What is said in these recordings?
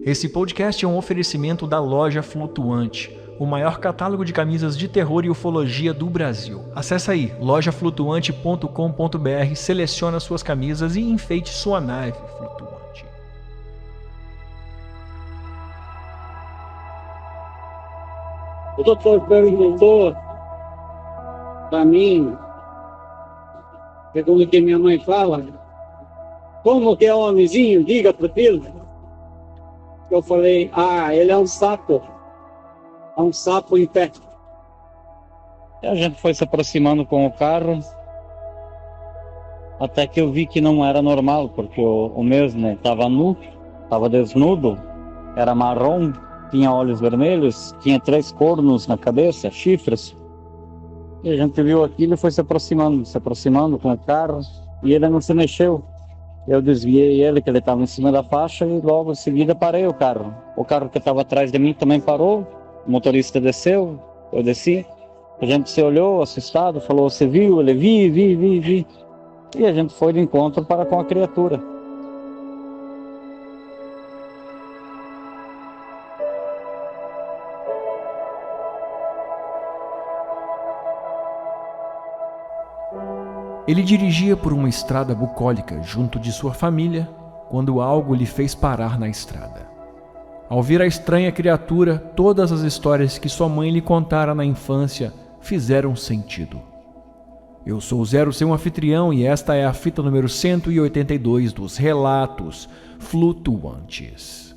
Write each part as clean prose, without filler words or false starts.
Esse podcast é um oferecimento da Loja Flutuante, o maior catálogo de camisas de terror e ufologia do Brasil. Acesse aí, lojaflutuante.com.br, selecione suas camisas e enfeite sua nave flutuante. O doutor perguntou para mim, segundo que minha mãe fala, como que é o homenzinho? Diga pro filho. Eu falei, ele é um sapo em pé. E a gente foi se aproximando com o carro, até que eu vi que não era normal, porque o mesmo estava nu, estava desnudo, era marrom, tinha olhos vermelhos, tinha 3 cornos na cabeça, chifres. E a gente viu aquilo e foi se aproximando com o carro, e ele não se mexeu. Eu desviei ele, que ele estava em cima da faixa, e logo em seguida parei o carro. O carro que estava atrás de mim também parou, o motorista desceu, eu desci. A gente se olhou, assustado, falou, você viu? Ele, vi. E a gente foi de encontro para com a criatura. Ele dirigia por uma estrada bucólica junto de sua família quando algo lhe fez parar na estrada. Ao ver a estranha criatura, todas as histórias que sua mãe lhe contara na infância fizeram sentido. Eu sou o Zero, seu anfitrião, e esta é a fita número 182 dos Relatos Flutuantes.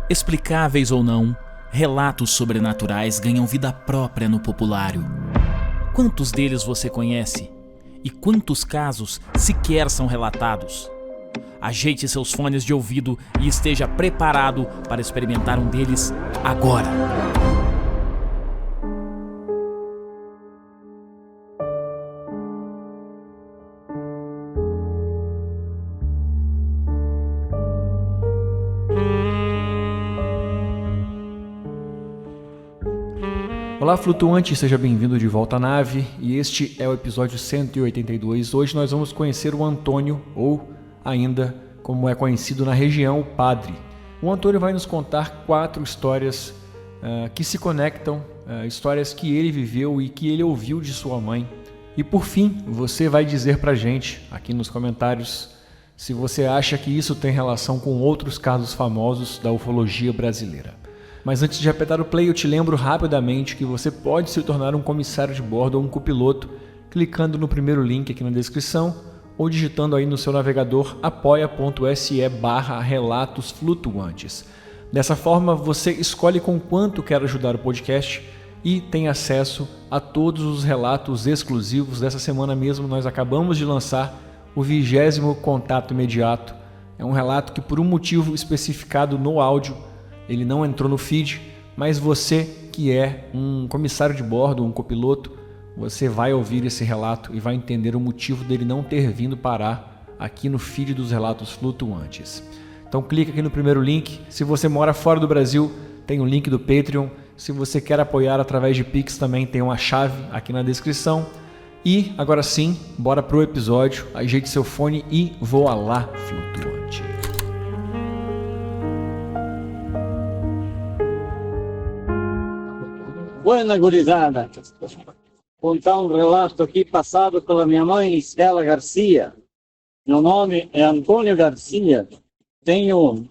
Explicáveis ou não, relatos sobrenaturais ganham vida própria no populário. Quantos deles você conhece? E quantos casos sequer são relatados? Ajeite seus fones de ouvido e esteja preparado para experimentar um deles agora. Olá flutuante, seja bem-vindo de volta à nave, e este é o episódio 182. Hoje nós vamos conhecer o Antônio, ou ainda como é conhecido na região, o Padre. O Antônio vai nos contar 4 histórias que se conectam, histórias que ele viveu e que ele ouviu de sua mãe. E por fim, você vai dizer pra gente aqui nos comentários se você acha que isso tem relação com outros casos famosos da ufologia brasileira. Mas antes de apertar o play, eu te lembro rapidamente que você pode se tornar um comissário de bordo ou um copiloto clicando no primeiro link aqui na descrição ou digitando aí no seu navegador apoia.se/relatos flutuantes. Dessa forma, você escolhe com quanto quer ajudar o podcast e tem acesso a todos os relatos exclusivos. Dessa semana mesmo nós acabamos de lançar o 20º Contato Imediato. É um relato que, por um motivo especificado no áudio, ele não entrou no feed, mas você que é um comissário de bordo, um copiloto, você vai ouvir esse relato e vai entender o motivo dele não ter vindo parar aqui no feed dos Relatos Flutuantes. Então clica aqui no primeiro link. Se você mora fora do Brasil, tem o link do Patreon. Se você quer apoiar através de Pix, também tem uma chave aqui na descrição. E agora sim, bora pro episódio. Ajeite seu fone e voa lá, flutuante. Buena gurizada, contar um relato aqui passado pela minha mãe, Estela Garcia. Meu nome é Antônio Garcia, tenho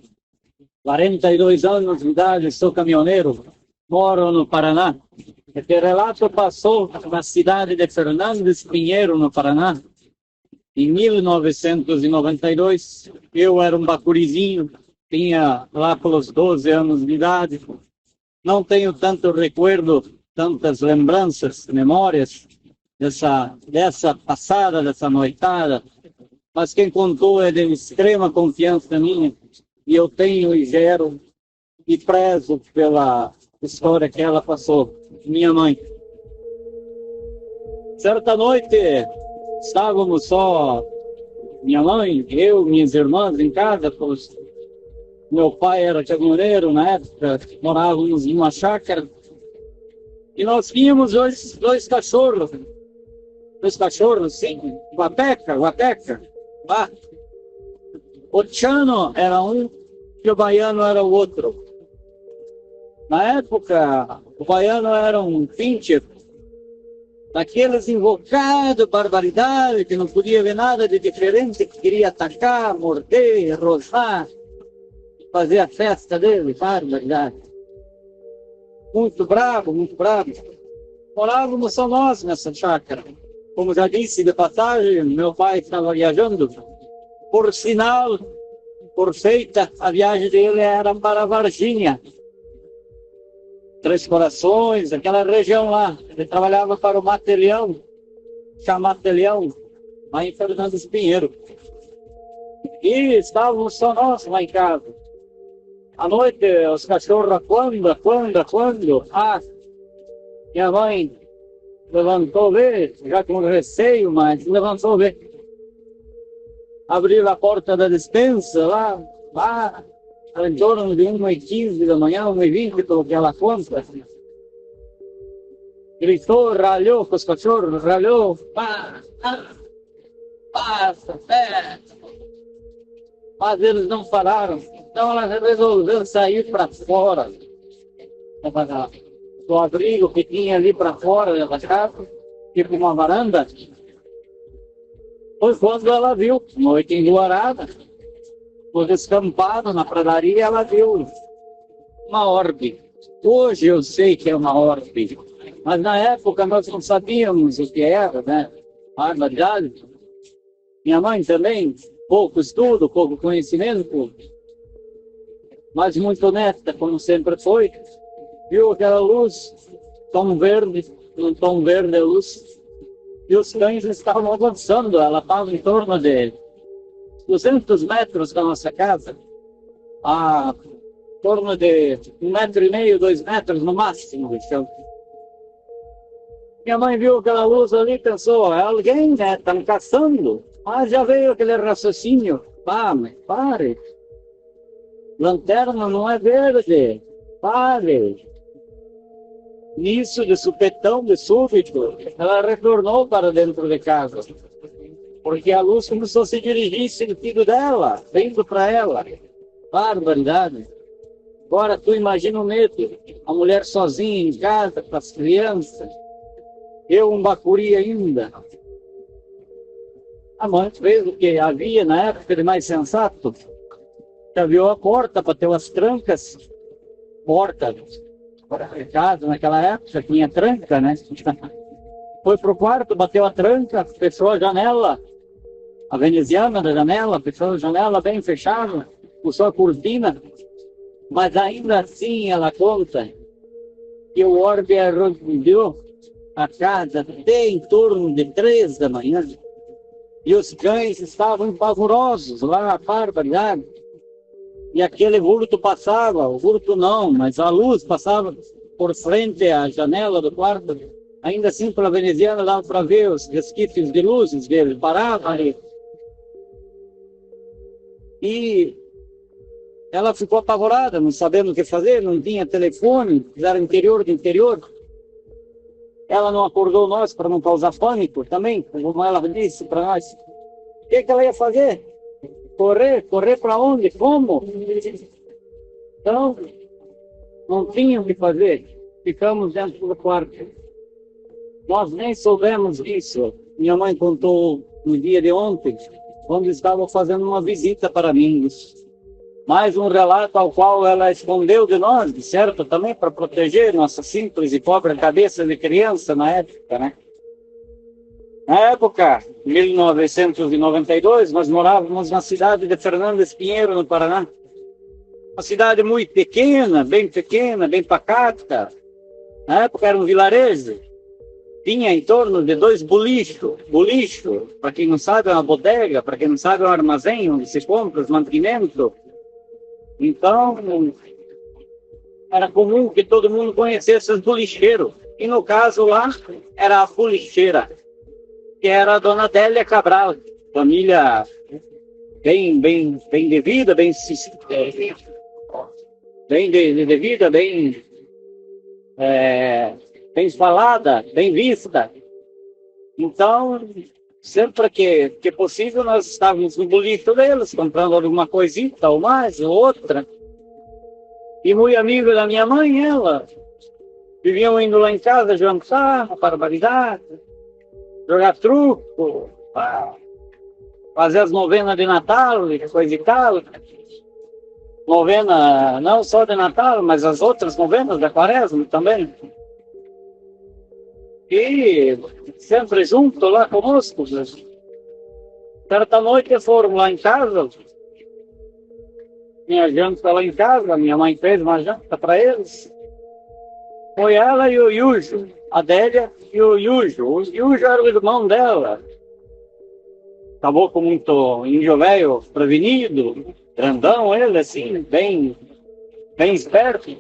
42 anos de idade, sou caminhoneiro, moro no Paraná. Esse relato passou na cidade de Fernandes Pinheiro, no Paraná, em 1992. Eu era um bacurizinho, tinha lá pelos 12 anos de idade. Não tenho tanto recuerdo, tantas lembranças, memórias dessa passada, dessa noitada, mas quem contou é de extrema confiança minha, e eu tenho e gero e prezo pela história que ela passou, minha mãe. Certa noite, estávamos só, minha mãe, eu, minhas irmãs em casa, meu pai era caminhoneiro na época, morávamos em uma chácara, e nós tínhamos dois cachorros, sim, guapeca, O tchano era um e o baiano era o outro. Na época, o baiano era um pincher, daqueles invocados, barbaridade, que não podia ver nada de diferente, que queria atacar, morder, rosnar, fazer a festa dele, barbaridade. Muito bravo, muito bravo. Morávamos só nós nessa chácara. Como já disse de passagem, meu pai estava viajando. Por sinal, por feita, a viagem dele era para Varginha, Três Corações, aquela região lá. Ele trabalhava para o Matelhão, Chamatelhão, lá em Fernando Pinheiro. E estávamos só nós lá em casa. À noite, os cachorros quando. Minha mãe levantou ver, já com receio, mas levantou ver. Abriu a porta da despensa lá, em torno de 1h15 da manhã, 1h20, pelo que ela conta. Gritou, ralhou com os cachorros, ralhou, passa, mas eles não pararam. Então ela resolveu sair para fora do abrigo que tinha ali para fora da casa, tipo uma varanda. Foi quando ela viu, noite enluarada, no descampado, na pradaria, ela viu uma orbe. Hoje eu sei que é uma orbe, mas na época nós não sabíamos o que era, né? A verdade. Minha mãe também, pouco estudo, pouco conhecimento, mas muito honesta, como sempre foi. Viu aquela luz, tom verde a luz, e os cães estavam avançando. Ela estava em torno de 200 metros da nossa casa, a torno de 1,5 metro, 2 metros no máximo do chão. Minha mãe viu aquela luz ali e pensou, é alguém, né? Estão caçando. Mas já veio aquele raciocínio, mas pare, lanterna não é verde, pare. Nisso, de supetão, de súbito, ela retornou para dentro de casa, porque a luz começou a se dirigir em sentido dela, vindo para ela. Barbaridade. Agora tu imagina o medo, a mulher sozinha em casa, com as crianças, eu um bacuri ainda. A mãe fez o que havia na época de mais sensato, abriu a porta, bateu as trancas, porta de casa naquela época tinha tranca, né? Foi pro quarto, bateu a tranca, fechou a janela, a veneziana da janela, fechou a janela bem fechada, puxou a cortina, mas ainda assim ela conta que o orbe arrodeou a casa até em torno de 3 da manhã. E os cães estavam pavorosos lá, barbaridade. E aquele vulto passava, o vulto não, mas a luz passava por frente à janela do quarto. Ainda assim, pela veneziana, dava para ver os resquícios de luzes dele, parava ali. E ela ficou apavorada, não sabendo o que fazer, não tinha telefone, era interior do interior. Ela não acordou nós para não causar pânico também, como ela disse para nós. O que ela ia fazer? Correr para onde? Como? Então, não tinha o que fazer. Ficamos dentro do quarto. Nós nem soubemos disso. Minha mãe contou no dia de ontem, quando estavam fazendo uma visita para mim. Mais um relato ao qual ela escondeu de nós, de certo, também para proteger nossa simples e pobre cabeça de criança na época, né? Na época, 1992, nós morávamos na cidade de Fernando Pinheiro, no Paraná. Uma cidade muito pequena, bem pacata. Na época era um vilarejo. Tinha em torno de 2 bolichos. Bolicho, para quem não sabe, é uma bodega, para quem não sabe, é um armazém onde se compra os mantimentos. Então, era comum que todo mundo conhecesse os bolicheiros. E no caso lá, era a bolicheira, que era a dona Adélia Cabral, família bem de vida, bem de vida, bem falada, bem vista. Então, sempre que possível, nós estávamos no boliche deles, comprando alguma coisita ou mais, ou outra. E muito amigo da minha mãe, ela. Viviam indo lá em casa jantar, uma barbaridade, jogar truco, fazer as novenas de Natal e coisa e tal. Novena não só de Natal, mas as outras novenas da Quaresma também. E sempre junto lá conosco. Certa noite foram lá em casa, minha janta lá em casa, minha mãe fez uma janta para eles. Foi ela e o Yujo, a Adélia e o Yujo. O Yujo era o irmão dela. Acabou com muito índio velho prevenido, grandão ele, assim, bem esperto,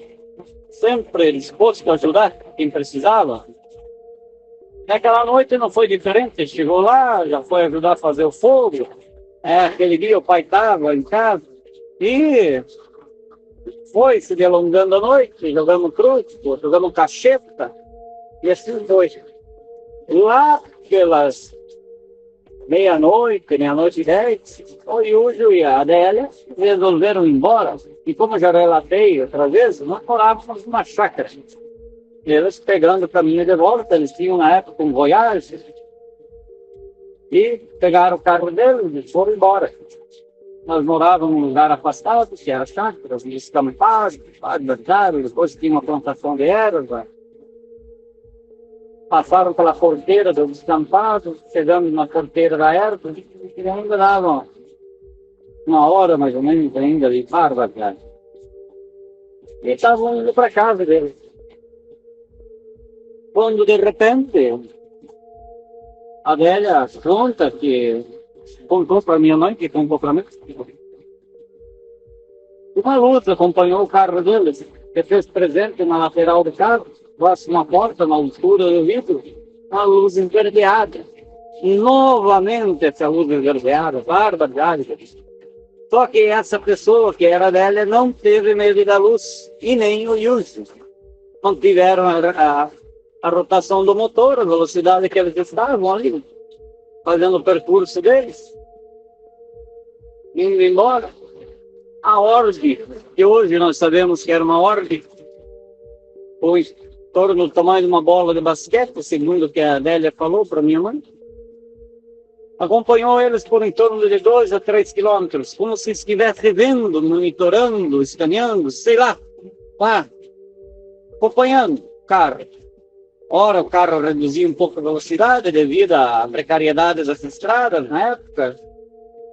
sempre disposto a ajudar quem precisava. Naquela noite não foi diferente, chegou lá, já foi ajudar a fazer o fogo. Aquele dia o pai estava em casa e foi se delongando a noite, jogamos truco, jogamos cacheta, e assim foi. Lá pelas meia-noite e 10, o Yujo e a Adélia resolveram ir embora. E como já relatei outra vez, nós morávamos numa chácara. Eles pegando o caminho de volta, eles tinham na época um Voyage, e pegaram o carro deles e foram embora. Nós morávamos num lugar afastado, que era chácara, descampado, depois tinha uma plantação de erva. Passaram pela porteira do descampado, chegamos na porteira da erva, e ainda dava uma hora mais ou menos ainda de barba. E estavam indo para casa deles. Quando de repente, a Adélia conta que contou para minha mãe, que contou para mim, uma luz acompanhou o carro deles, que fez presente na lateral do carro, próximo à porta, na altura do vidro, uma luz esverdeada. Novamente essa luz esverdeada, barbaridade. Só que essa pessoa, que era a Adélia, não teve medo da luz, e nem o Yujo. Não tiveram a rotação do motor, a velocidade que eles estavam ali, fazendo o percurso deles, indo embora. A orbe, que hoje nós sabemos que era uma orbe, ou em torno do tamanho de uma bola de basquete, segundo o que a Adélia falou para minha mãe, acompanhou eles por em torno de 2 a 3 quilômetros, como se estivesse vendo, monitorando, escaneando, sei lá, acompanhando o carro. Ora, o carro reduzia um pouco a velocidade devido à precariedade das estradas na época.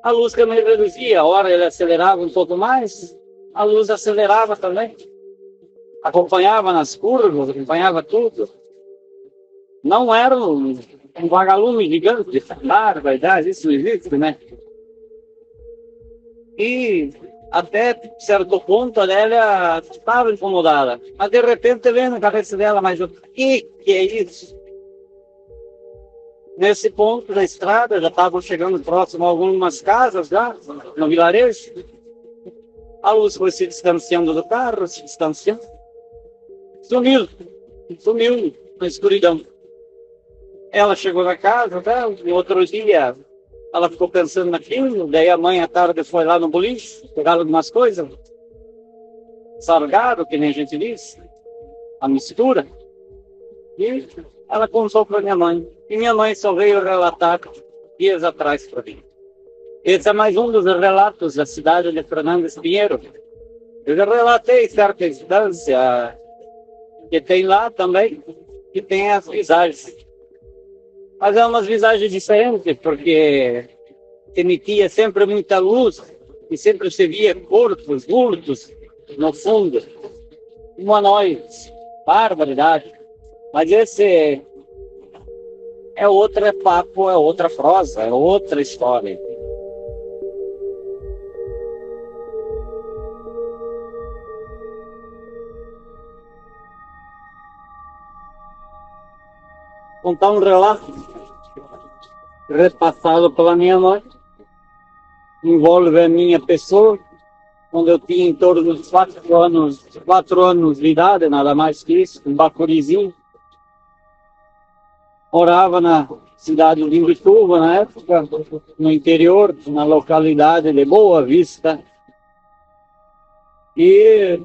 A luz também reduzia, ora ele acelerava um pouco mais, a luz acelerava também. Acompanhava nas curvas, acompanhava tudo. Não era um vagalume gigante, verdade, isso não existe, né? E até certo ponto a Adélia estava incomodada, mas de repente veio na cabeça dela, mas o que é isso? Nesse ponto da estrada, já estavam chegando próximo a algumas casas, já, no vilarejo. A luz foi se distanciando do carro, se distanciando. Sumiu na escuridão. Ela chegou na casa, no outro dia, ela ficou pensando naquilo, daí a mãe à tarde foi lá no boliche, pegaram algumas coisas, salgado, que nem a gente diz, a mistura, e ela contou para minha mãe. E minha mãe só veio relatar dias atrás para mim. Esse é mais um dos relatos da cidade de Fernandes Pinheiro. Eu já relatei certa instância que tem lá também, que tem as visagens. Mas é umas visagens diferentes, porque emitia sempre muita luz e sempre se via corpos, vultos no fundo. Humanoides, barbaridade. Mas esse é outro papo, é outra prosa, é outra história. Contar um relato repassado pela minha mãe, envolve a minha pessoa, quando eu tinha em torno de 4 anos de idade, nada mais que isso, um bacurizinho. Morava na cidade de Imbituba, na época, no interior, na localidade de Boa Vista. E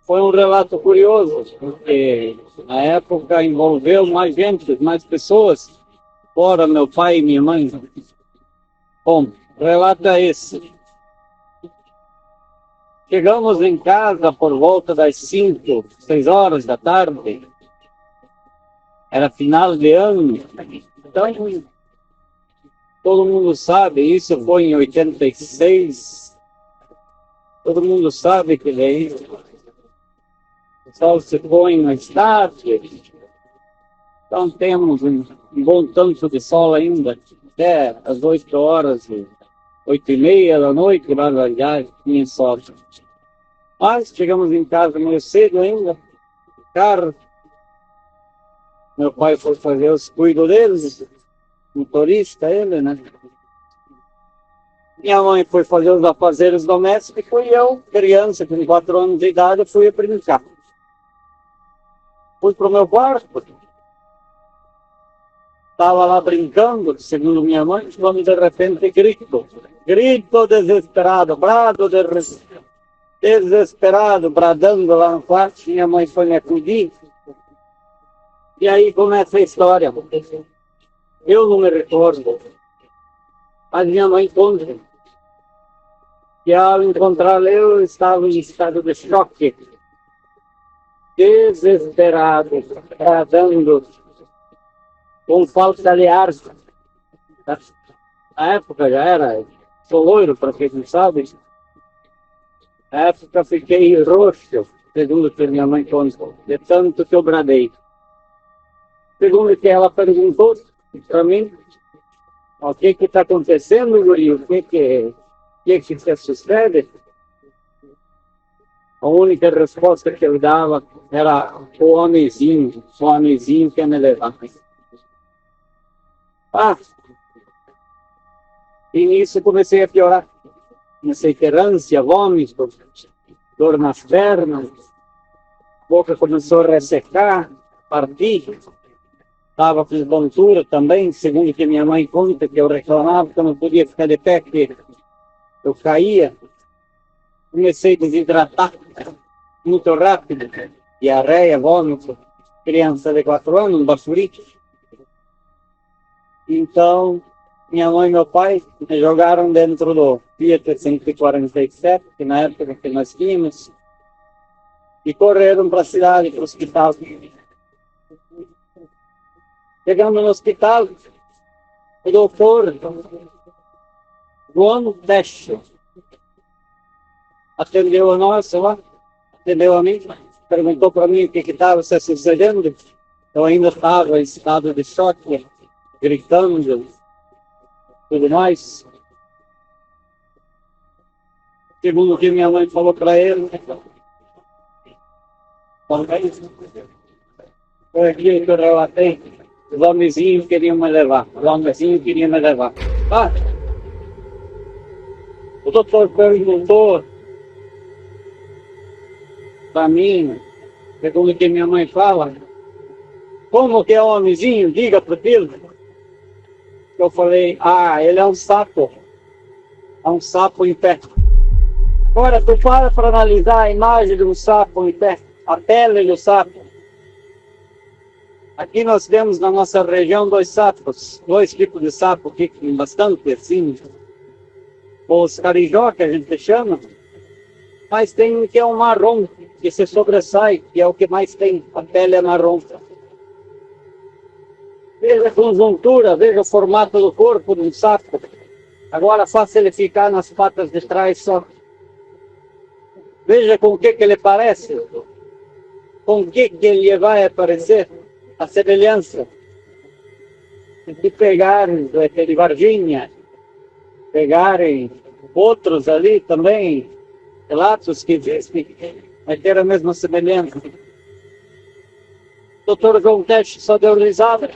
foi um relato curioso, porque na época envolveu mais gente, mais pessoas, fora meu pai e minha mãe. Bom, o relato é esse. Chegamos em casa por volta das 5, 6 horas da tarde. Era final de ano. Então, todo mundo sabe, isso foi em 86. Todo mundo sabe que daí o sol se põe mais tarde. Então temos um bom tanto de sol ainda, até às 8 horas, 8h30 da noite, lá já tinha sol. Mas chegamos em casa meio cedo ainda, carro. Meu pai foi fazer os cuidos deles, motorista ele, né? Minha mãe foi fazer os afazeres domésticos e eu, criança, com 4 anos de idade, fui brincar. Fui pro meu quarto, estava lá brincando, segundo minha mãe, quando de repente grito desesperado, brado desesperado, bradando lá no quarto. Minha mãe foi me acudir. E aí começa a história. Eu não me recordo. Mas minha mãe conta que ao encontrar eu estava em estado de choque, desesperado, bradando, com falta de ar. Na época já era, sou loiro, para quem não sabe. Na época fiquei roxo, segundo que minha mãe contou, de tanto que eu bradei. Segundo que ela perguntou para mim, o que está acontecendo, guri? O que se sucede? A única resposta que eu dava era o homenzinho que me levava. E nisso comecei a piorar. Comecei a ter ânsia, vômito, dor nas pernas, a boca começou a ressecar, partir. Estava com tontura também, segundo que minha mãe conta, que eu reclamava que eu não podia ficar de pé, que eu caía. Comecei a desidratar muito rápido, diarreia, vômito, criança de 4 anos, basurite. Então, minha mãe e meu pai me jogaram dentro do Fiat 147, que na época que nós tínhamos, e correram para a cidade, para o hospital. Chegamos no hospital, o doutor João Descho atendeu a nós lá, atendeu a mim, perguntou para mim o que estava se sucedendo. Eu ainda estava em estado de choque, gritando, tudo mais. Segundo o que minha mãe falou para ele, foi aquilo que eu relatei. Os homenzinhos queriam me levar. O doutor perguntou para mim, segundo o que minha mãe fala, como que é o homenzinho? Diga para ele. Eu falei, ele é um sapo. É um sapo em pé. Agora, tu para analisar a imagem de um sapo em pé, a pele do sapo. Aqui nós temos na nossa região 2 sapos, 2 tipos de sapo que tem bastante assim. Os carijó, que a gente chama, mas tem um que é um marrom, que se sobressai, que é o que mais tem, a pele é marrom. Veja a conjuntura, veja o formato do corpo de um sapo. Agora faça ele ficar nas patas de trás só. Veja com o que ele parece, com o que ele vai aparecer. A semelhança de pegarem do ET de Varginha, pegarem outros ali também, relatos que dizem que vai ter a mesma semelhança. O doutor João Teste só deu risada.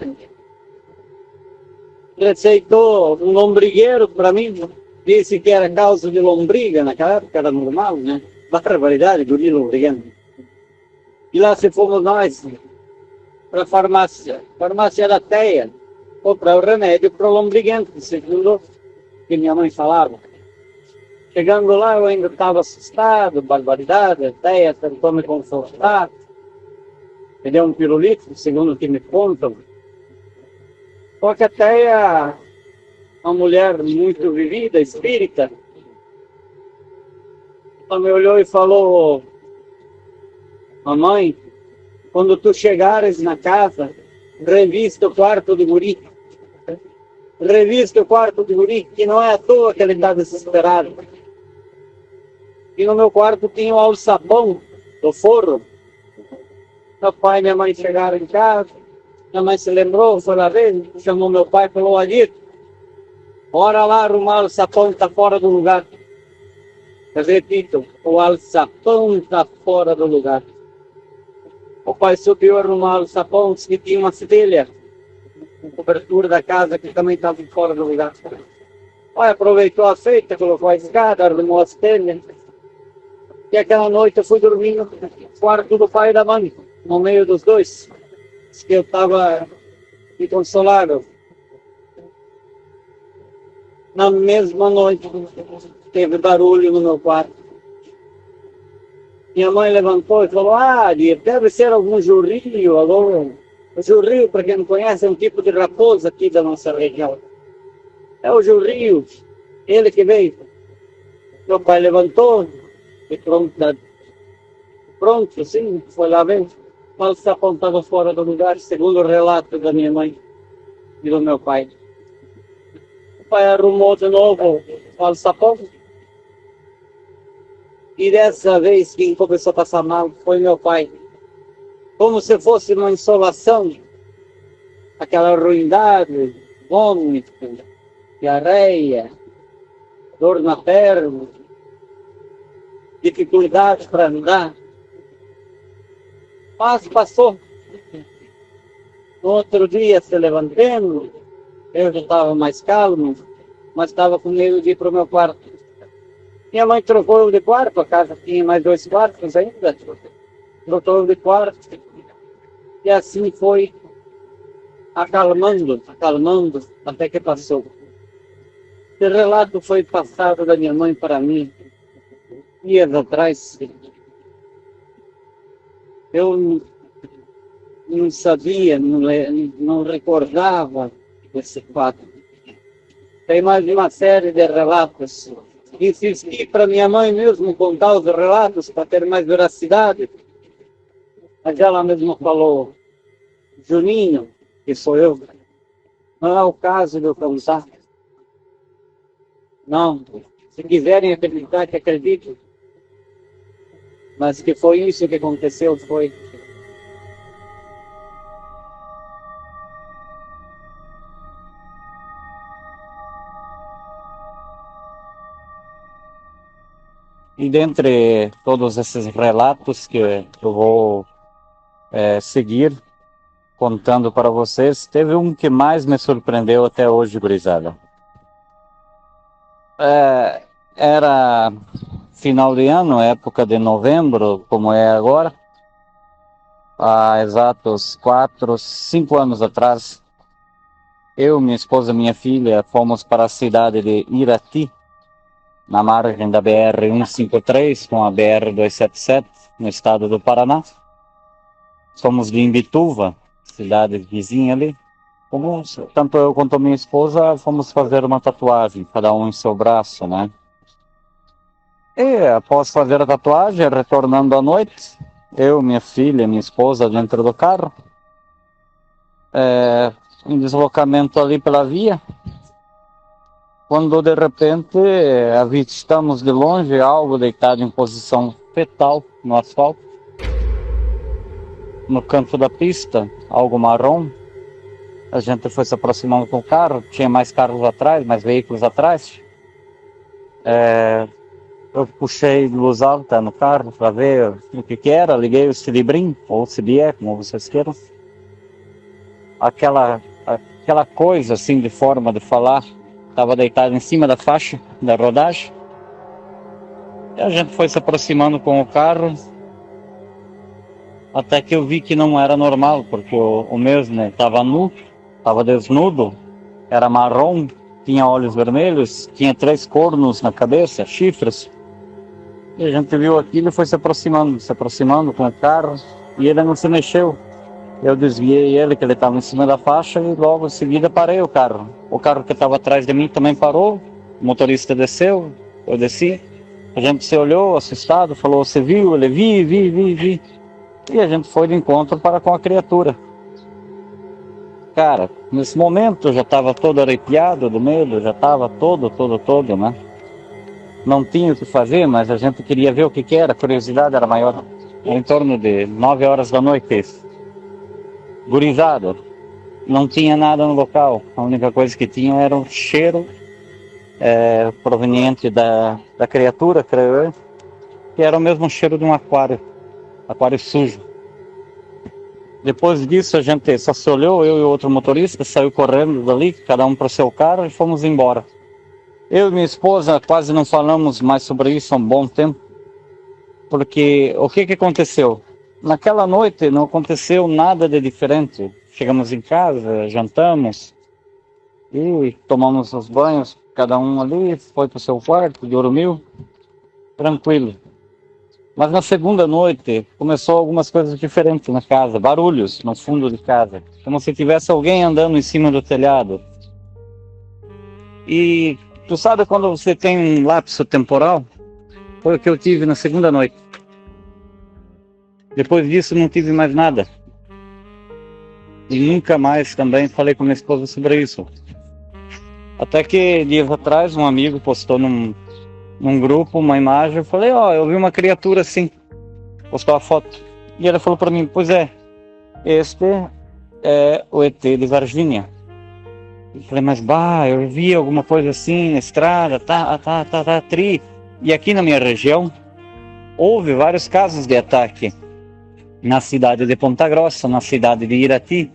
Receitou um lombrigueiro para mim, disse que era causa de lombriga, naquela época era normal, né? Barbaridade, guri lombrigano. E lá se fomos nós para a farmácia da Teia, comprar o remédio para o lombriguento, segundo que minha mãe falava. Chegando lá, eu ainda estava assustado, barbaridade, até tentou me confortar. Me deu um pirulito, segundo o que me contam. Só que até uma mulher muito vivida, espírita, ela me olhou e falou: mamãe, quando tu chegares na casa, revista o quarto do guri. Revista o quarto do guri, que não é à toa que ele está desesperado. E no meu quarto tinha o alçapão do forro. Meu pai e minha mãe chegaram em casa. Minha mãe se lembrou, foi lá ver, chamou meu pai e falou: Alito, bora lá arrumar o alçapão que está fora do lugar. Eu repito, o alçapão está fora do lugar. O pai subiu a arrumar o alçapão, disse que tinha uma telha, uma cobertura da casa que também estava fora do lugar. O pai aproveitou a feita, colocou a escada, arrumou as telhas. E aquela noite eu fui dormir no quarto do pai e da mãe, no meio dos dois. Diz que eu estava inconsolável. Na mesma noite, teve barulho no meu quarto. Minha mãe levantou e falou: deve ser algum jurrio. O jurrio, para quem não conhece, é um tipo de raposa aqui da nossa região. É o jurrio, ele que veio. Meu pai levantou e pronto, sim, foi lá ver. O alçapão estava fora do lugar, segundo o relato da minha mãe e do meu pai. O pai arrumou de novo o alçapão. E dessa vez quem começou a passar mal foi meu pai. Como se fosse uma insolação, aquela ruindade, vômito, diarreia, dor na perna, dificuldade para andar. Mas passou. No outro dia, se levantando, eu já estava mais calmo, mas estava com medo de ir para o meu quarto. Minha mãe trocou eu de quarto, a casa tinha mais 2 quartos ainda. Trocou eu de quarto. E assim foi acalmando, até que passou. Esse relato foi passado da minha mãe para mim dias atrás. Eu não sabia, não recordava desse fato. Tem mais uma série de relatos. Insisti para minha mãe mesmo contar os relatos para ter mais veracidade. Mas ela mesmo falou: Juninho, que sou eu, não é o caso de eu contar. Não, se quiserem acreditar, que acreditem. Mas que foi isso que aconteceu, foi. E dentre todos esses relatos que eu vou seguir contando para vocês, teve um que mais me surpreendeu até hoje, gurizada. Era final de ano, época de novembro, como é agora. Há exatos 5 anos atrás, eu, minha esposa e minha filha fomos para a cidade de Irati, na margem da BR-153 com a BR-277, no estado do Paraná. Somos de Imbituva, cidade vizinha ali. Tanto eu quanto minha esposa fomos fazer uma tatuagem, cada um em seu braço, né? E após fazer a tatuagem, retornando à noite, eu, minha filha, minha esposa dentro do carro, em deslocamento ali pela via, quando de repente avistamos de longe algo deitado em posição fetal no asfalto, no canto da pista, algo marrom. A gente foi se aproximando com o carro, tinha mais carros atrás, mais veículos atrás. Eu puxei luz alta no carro para ver o que era, liguei o cilindrinho, ou CBE, como vocês queiram. Aquela coisa assim de forma de falar, estava deitado em cima da faixa da rodagem. E a gente foi se aproximando com o carro, até que eu vi que não era normal, porque o mesmo estava nu, estava desnudo, era marrom, tinha olhos vermelhos, tinha 3 cornos na cabeça, chifres. E a gente viu aquilo e foi se aproximando com o carro, e ele não se mexeu. Eu desviei ele, que ele estava em cima da faixa, e logo em seguida parei o carro. O carro que estava atrás de mim também parou, o motorista desceu, eu desci. A gente se olhou, assustado, falou, você viu? Ele, vi. E a gente foi de encontro para com a criatura. Cara, nesse momento eu já estava todo arrepiado do medo, já estava todo, né? Não tinha o que fazer, mas a gente queria ver o que era, a curiosidade era maior. Em torno de 9 horas da noite, gurizada, não tinha nada no local. A única coisa que tinha era um cheiro proveniente da criatura, creio eu, que era o mesmo cheiro de um aquário sujo. Depois disso a gente só se olhou, eu e o outro motorista, saiu correndo dali, cada um para o seu carro, e fomos embora. Eu e minha esposa quase não falamos mais sobre isso há um bom tempo, porque o que aconteceu? Naquela noite não aconteceu nada de diferente. Chegamos em casa, jantamos e tomamos os banhos, cada um ali foi para o seu quarto, dormiu, tranquilo. Mas na segunda noite começou algumas coisas diferentes na casa, barulhos no fundo de casa, como se tivesse alguém andando em cima do telhado. E tu sabe quando você tem um lapso temporal? Foi o que eu tive na segunda noite. Depois disso não tive mais nada. E nunca mais também falei com minha esposa sobre isso. Até que dias atrás um amigo postou num grupo uma imagem, eu falei, eu vi uma criatura assim, postou a foto. E ela falou para mim, pois é, este é o ET de Varginha. Eu falei, mas eu vi alguma coisa assim na estrada, tri. E aqui na minha região, houve vários casos de ataque. Na cidade de Ponta Grossa, na cidade de Irati,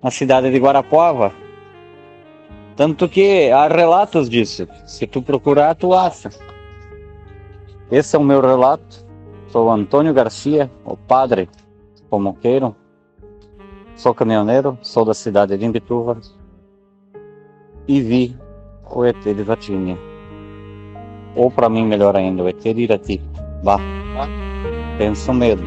na cidade de Guarapuava. Tanto que há relatos disso. Se tu procurar, tu acha. Esse é o meu relato. Sou Antônio Garcia, o padre, como queiram. Sou caminhoneiro, sou da cidade de Imbituva. E vi o ET de Varginha. Ou para mim, melhor ainda, o ET de Irati. Penso medo.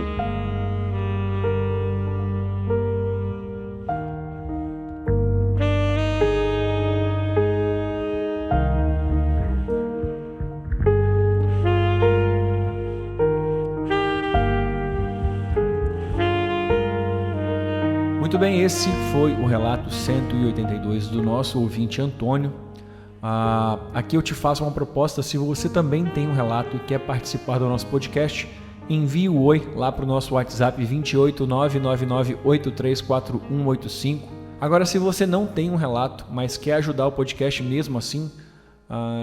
Muito bem, esse foi o relato 182 do nosso ouvinte Antônio. Aqui eu te faço uma proposta, se você também tem um relato e quer participar do nosso podcast, envie o oi lá para o nosso WhatsApp 28999834185. Agora, se você não tem um relato, mas quer ajudar o podcast mesmo assim,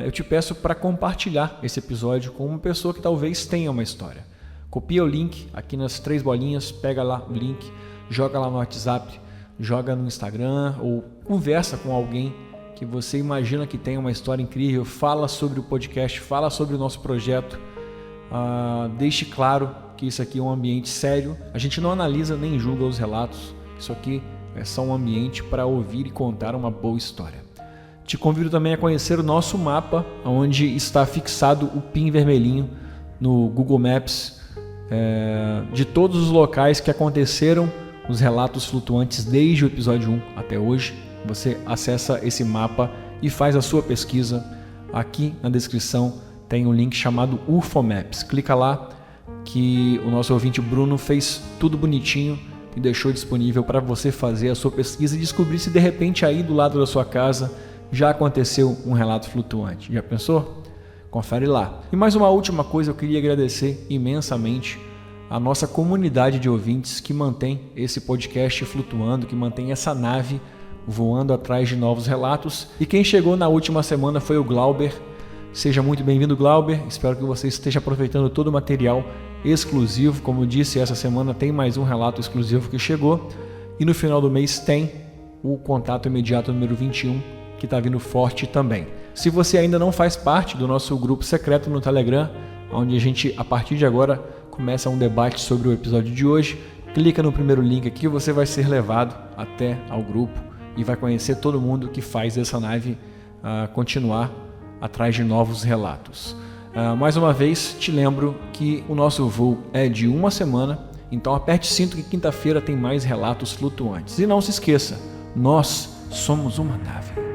eu te peço para compartilhar esse episódio com uma pessoa que talvez tenha uma história. Copia o link aqui nas 3 bolinhas, pega lá o link, joga lá no WhatsApp, joga no Instagram ou conversa com alguém que você imagina que tem uma história incrível, fala sobre o podcast, fala sobre o nosso projeto, deixe claro que isso aqui é um ambiente sério, a gente não analisa nem julga os relatos, isso aqui é só um ambiente para ouvir e contar uma boa história. Te convido também a conhecer o nosso mapa, onde está fixado o pin vermelhinho no Google Maps, de todos os locais que aconteceram os relatos flutuantes desde o episódio 1 até hoje. Você acessa esse mapa e faz a sua pesquisa. Aqui na descrição tem um link chamado UFO Maps. Clica lá que o nosso ouvinte Bruno fez tudo bonitinho e deixou disponível para você fazer a sua pesquisa e descobrir se de repente aí do lado da sua casa já aconteceu um relato flutuante. Já pensou? Confere lá. E mais uma última coisa, eu queria agradecer imensamente a nossa comunidade de ouvintes que mantém esse podcast flutuando, que mantém essa nave voando atrás de novos relatos. E quem chegou na última semana foi o Glauber. Seja muito bem-vindo, Glauber. Espero que você esteja aproveitando todo o material exclusivo. Como eu disse, essa semana tem mais um relato exclusivo que chegou. E no final do mês tem o contato imediato número 21, que está vindo forte também. Se você ainda não faz parte do nosso grupo secreto no Telegram, onde a gente, a partir de agora, começa um debate sobre o episódio de hoje, clica no primeiro link aqui e você vai ser levado até ao grupo e vai conhecer todo mundo que faz essa nave continuar atrás de novos relatos. Mais uma vez, te lembro que o nosso voo é de uma semana, então aperte cinto que quinta-feira tem mais relatos flutuantes. E não se esqueça, nós somos uma nave.